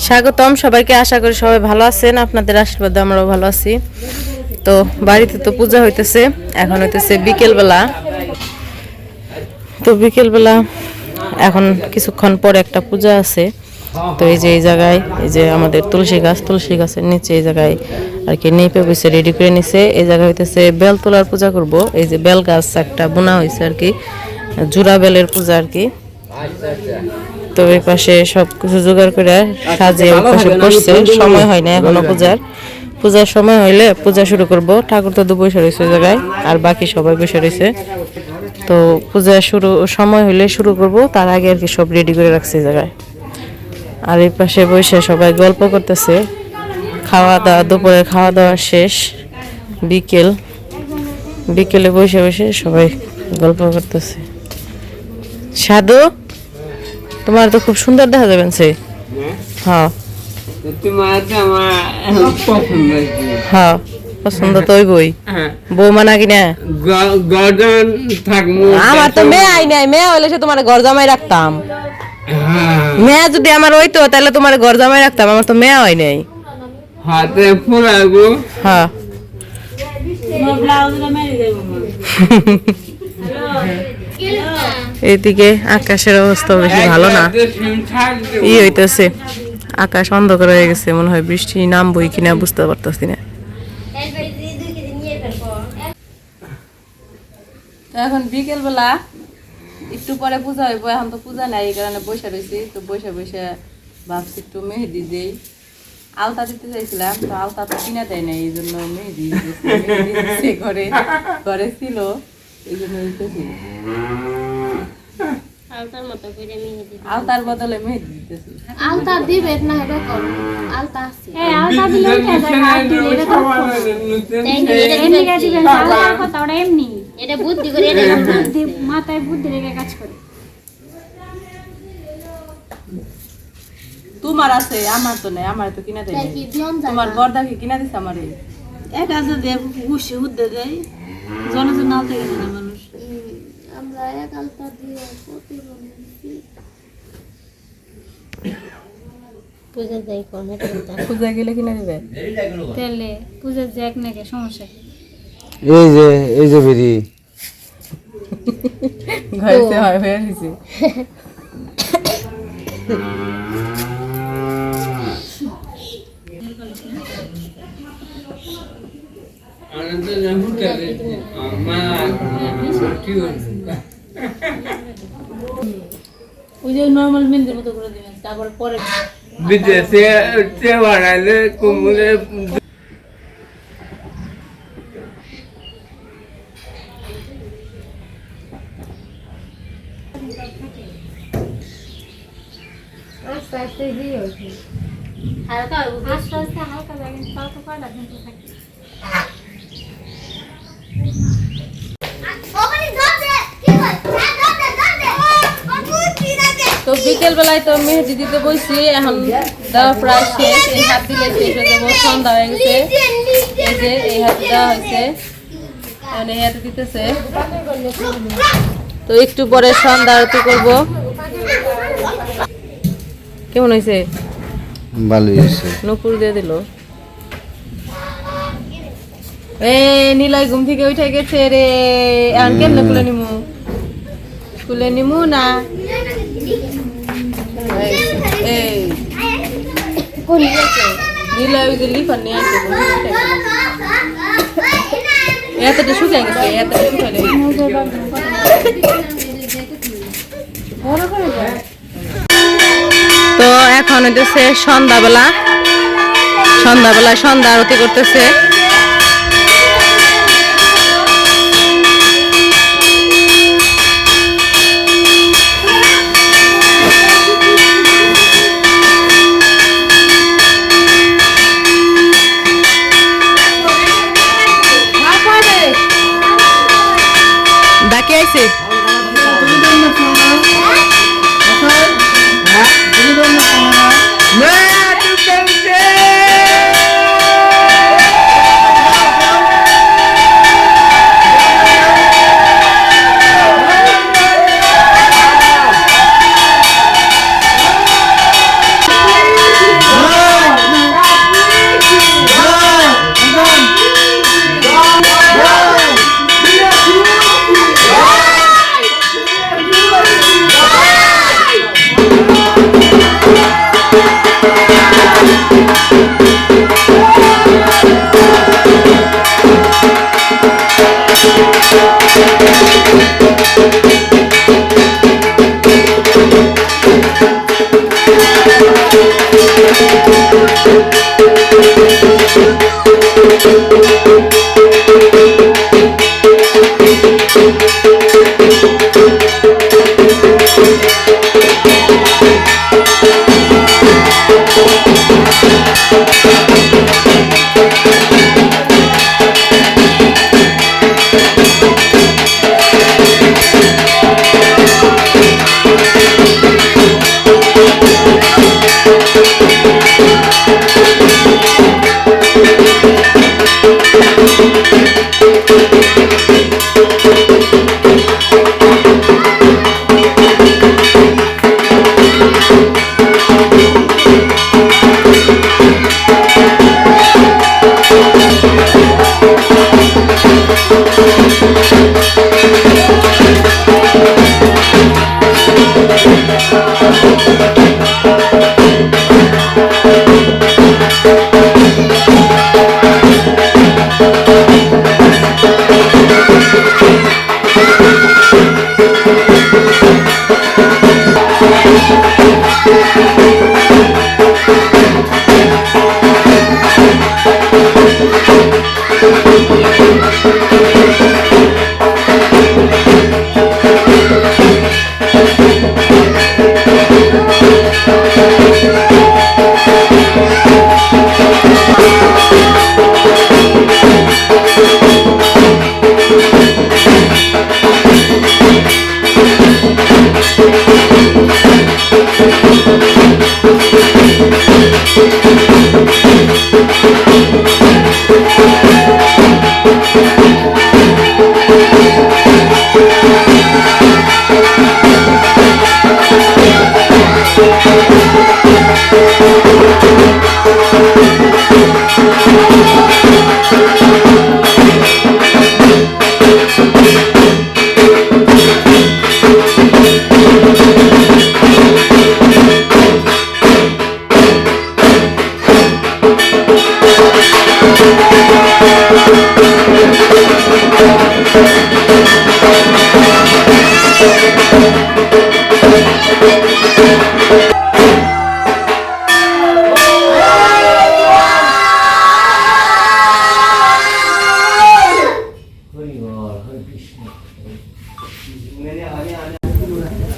স্বাগতম সবাইকে। আশা করি সবাই ভালো আছেন, আপনাদের আশীর্বাদে আমরাও ভালো আছি। তো বাড়িতে তো পূজা হইতেছে, এখন হইতেছে বিকেলবেলা। তো বিকেলবেলা এখন কিছুক্ষণ পরে একটা পূজা আছে। তো এই যে এই জায়গায় এই যে আমাদের তুলসী গাছের নিচে এই জায়গায় আর কি নেপে বসে রেডি করে নিছে। এই জায়গায় হইতেছে বেল তোলার পূজা করব। এই যে বেল গাছ একটা বোনা হয়েছে আর কি, জোড়া বেলের পূজা আর কি। তো এই পাশে সব কিছু জোগাড় করে সাজিয়ে ওই পাশে বসছে, সময় হয় না এখনো পূজার সময় হইলে পূজা শুরু করব। ঠাকুর তো বসে রয়েছে জায়গায়, আর বাকি সবাই বসে রয়েছে। তো পূজা শুরু সময় হইলে শুরু করব, তার আগে আর কি সব রেডি করে রাখছে জায়গায়। আর এই পাশে বসে সবাই গল্প করতেছে। দুপুরে খাওয়া দাওয়া শেষ, বিকেলে বসে বসে সবাই গল্প করতেছে। সাধু, তোমার তো খুব সুন্দর দেখা যাবেন সে। হ্যাঁ হ্যাঁ, পছন্দ তো ওই বই বৌমা নাকি না। আমার তো মেয়ে আই নাই, মেয়ে হইলে সে তোমার ঘর জামাই রাখতাম। মেয়ে যদি আমার হইতো তাহলে তোমার ঘর জামাই রাখতাম। আমার তো মেয়ে হয় নাই। হ্যাঁ এইদিকে আকাশের অবস্থা বেশি ভালো না, হইতেছে আকাশ অন্ধকার হয়ে গেছে, মনে হয় বৃষ্টি নামবই কিনা বুঝতে পারতেছি না। এখন বিকেল বেলা একটু পরে পূজা হইব, এখন তো পূজা নাই, এই কারণে বসে রয়েছি। তো বসে ভাবছি একটু মেহেদি দেই। আলতা দিতে চাইছিলাম, তো আলতা তো কিনা দেয় না, এই জন্য মেহেদি ঘরে ছিল, এই জন্য দিতেছি। আলতার বদলে মেহেদি দিতেছি। আলতা দিবে না, এটা কর আলতা আছে। হ্যাঁ, আলতা দিলে কি যায়? হাত দিলে এটা তো এমনি কাজ দিবেন, আলতার কথা ওটা এমনি। এটা বুদ্ধি করে, এটা বুদ্ধি, মাথায় বুদ্ধি রেখে কাজ করে। তোমার আছে, আমার তো নাই, আমার তো কিনা দেয়। তোমার বর্দাকে কিনা দিছে আমারে। এক আছে দে গুছি উদ্দে দেয়, জনজন আলতা কিনে না মানুষ। আমরা এক আলতা দিয়ে প্রতিবন্ধী পূজা যাই কোন এটা পূজা গেলে কিনা দিবে তেলে পূজা যাক নাকি সমস্যা কি? এই যে বেরি ঘরে হয় হয়ে গেছে। ওই যে নরমাল মেহেদির মতো করে দিবেন, তারপরে পরে বিদেশে বাড়াইলে কুমড়ে আস্তে আস্তে দিয়ে হচ্ছে হালকা, আস্তে আস্তে হালকা লাগে, তাও তো কয়টা দিন তো থাকে। তো বিকেল বেলায় তো মেহেদি দিতে বসছি, এখন দেওয়া প্রায় শেষ। এই হাত দিলে শেষ হয়ে যাবো, সন্ধ্যা হয়ে গেছে। এই যে এই হাতে দেওয়া হয়েছে, এই হাতে দিতেছে। তো একটু পরে সন্ধ্যা আরতি করবো। কেমন হয়েছে? ভালোই হয়েছে। নূপুর দিয়ে দিল। নিলয় ঘুম থেকে উঠে গেছে রে। এখন কেমনে খুলে নিমু না। নিলয় ওই যে লিফার নিয়ে আসছে, এতটা শুকাই গেছে, এতটা শুকাই তো এখন হইতেছে সন্ধ্যা আরতি করতেছে। ডাকে আইছে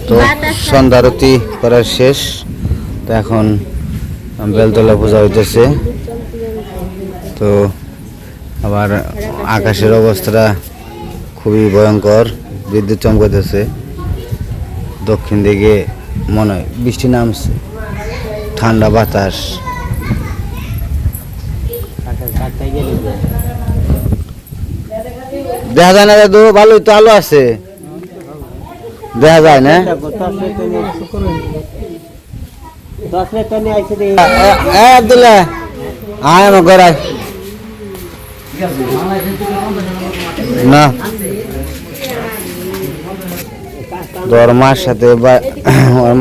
তো সন্ধ্যারতি করার শেষ, তো এখন বেলতলা পূজা হইতেছে। তো আবার আকাশের অবস্থাটা খুবই ভয়ঙ্কর, বিদ্যুৎ চমকাতেছে। দক্ষিণ দিকে মনে হয় বৃষ্টি নামছে, ঠান্ডা বাতাস। দেখা যায় না দাদু? ভালোই তো আলো আছে, দেখা যায় না? আব্দুল্লাহ আয় আমার ঘর আয় না। তো ওর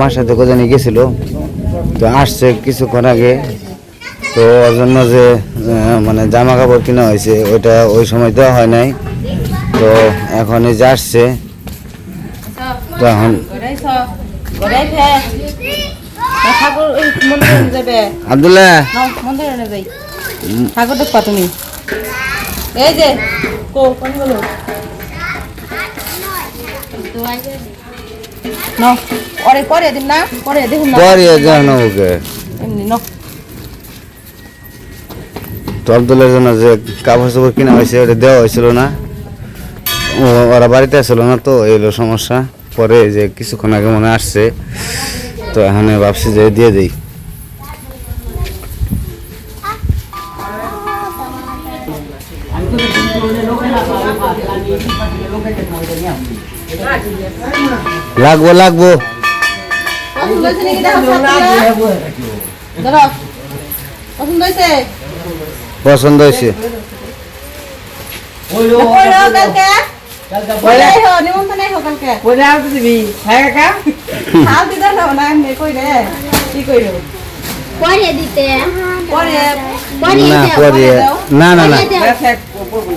মার সাথে কোথায় গেছিল, তো আসছে কিছুক্ষণ আগে। তো ওর জন্য যে মানে জামা কাপড় কিনা হয়েছে ওইটা ওই সময় দেওয়া হয় নাই। তো এখন এই যে আসছে, তো এখন আব্দুল্লাহ ঠাকুর দেখবা তুমি? এই যে পরে দিন না, পরে দেখুন না, পরে জানো ওকে। এমনি তো আব্দুল্লাহর জন্য যে কাপড় চাপড় কিনা হয়েছে ওটা দেওয়া হয়েছিল না, ওরা বাড়িতে আসছিল না, তো এই হলো সমস্যা। পরে যে কিছুক্ষণ আগে মনে আসছে, তো এখানে ভাবছি যে দিয়ে দিই। লাগবো লাগবো পছন্দ হয়েছে। পরে দিতে না পরে না না না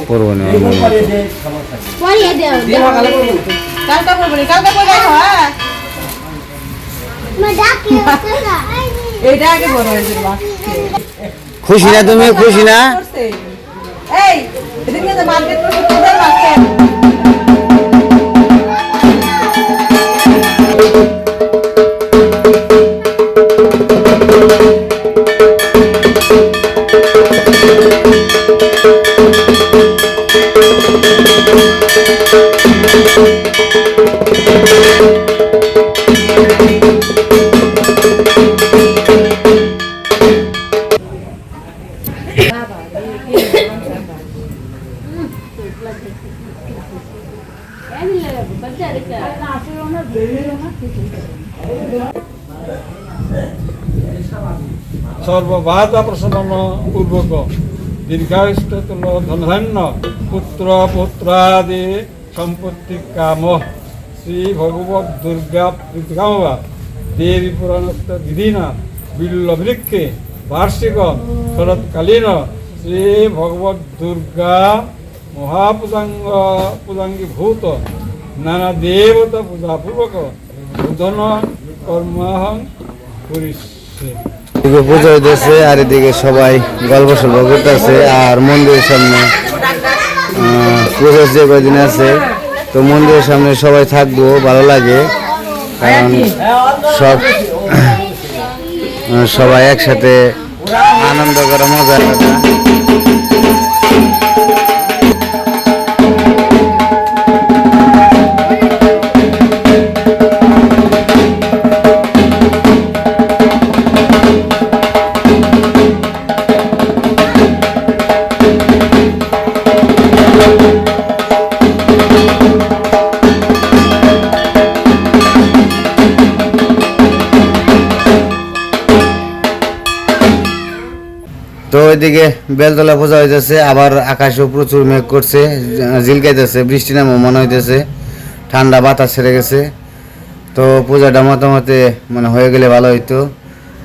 করবো না, পরে দেও মা ডাকি এইটা আগে বড় হয়েছে খুশি না তুমি, খুশি না? এই এদিকে যে মার্কেট করতে তোদের মাছটা সর্ববাধা প্রশমন পূর্বক দীর্ঘায়ুষ্ঠতুল ধনধান্য পুত্র পুত্রাদি সম্পত্তি কাম শ্রী ভগবত দুর্গা প্রীতিকামবা দেবী পুরাণস্ত বিধিনা বিল্ল বৃক্ষে বার্ষিক শরৎকালীন শ্রী ভগবত দুর্গা মহাপূজাঙ্গ পূজাঙ্গীভূত নানা দেবতা পূজাপূর্বক বোধন কর্মাহং করিছে। এদিকে পুজো হইতেছে আর এদিকে সবাই গল্প সল্প করতেছে আর মন্দিরের সামনে পুজো যে কদিন আছে তো মন্দিরের সামনে সবাই থাকবো, ভালো লাগে কারণ সবাই একসাথে আনন্দ করা মজা আলাদা। তো ওইদিকে বেলতলা পূজা হইতেছে, আবার আকাশেও প্রচুর মেঘ করছে, ঝিলকাইতেছে, বৃষ্টি নামও মনে হইতেছে, ঠান্ডা বাতাস ছেড়ে গেছে। তো পূজাটা মোটামুটি মানে হয়ে গেলে ভালো হইতো,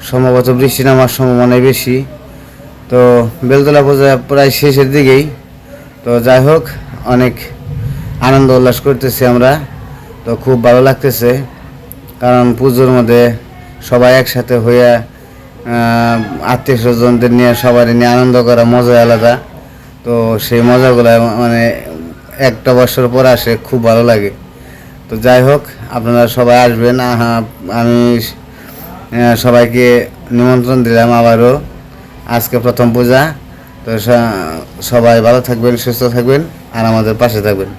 সম্ভবত বৃষ্টি নামার সম্ভাবনা বেশি। তো বেলতলা পূজা প্রায় শেষের দিকেই, তো যাই হোক অনেক আনন্দ উল্লাস করতেছি আমরা, তো খুব ভালো লাগতেছে কারণ পুজোর মধ্যে সবাই একসাথে হইয়া আত্মীয় স্বজনদের নিয়ে সবার নিয়ে আনন্দ করা মজা আলাদা। তো সেই মজাগুলো মানে একটা বছর পর আসে, খুব ভালো লাগে। তো যাই হোক আপনারা সবাই আসবেন, আমি সবাইকে নিমন্ত্রণ দিলাম আবারও, আজকে প্রথম পূজা। তো সবাই ভালো থাকবেন, সুস্থ থাকবেন আর আমাদের পাশে থাকবেন।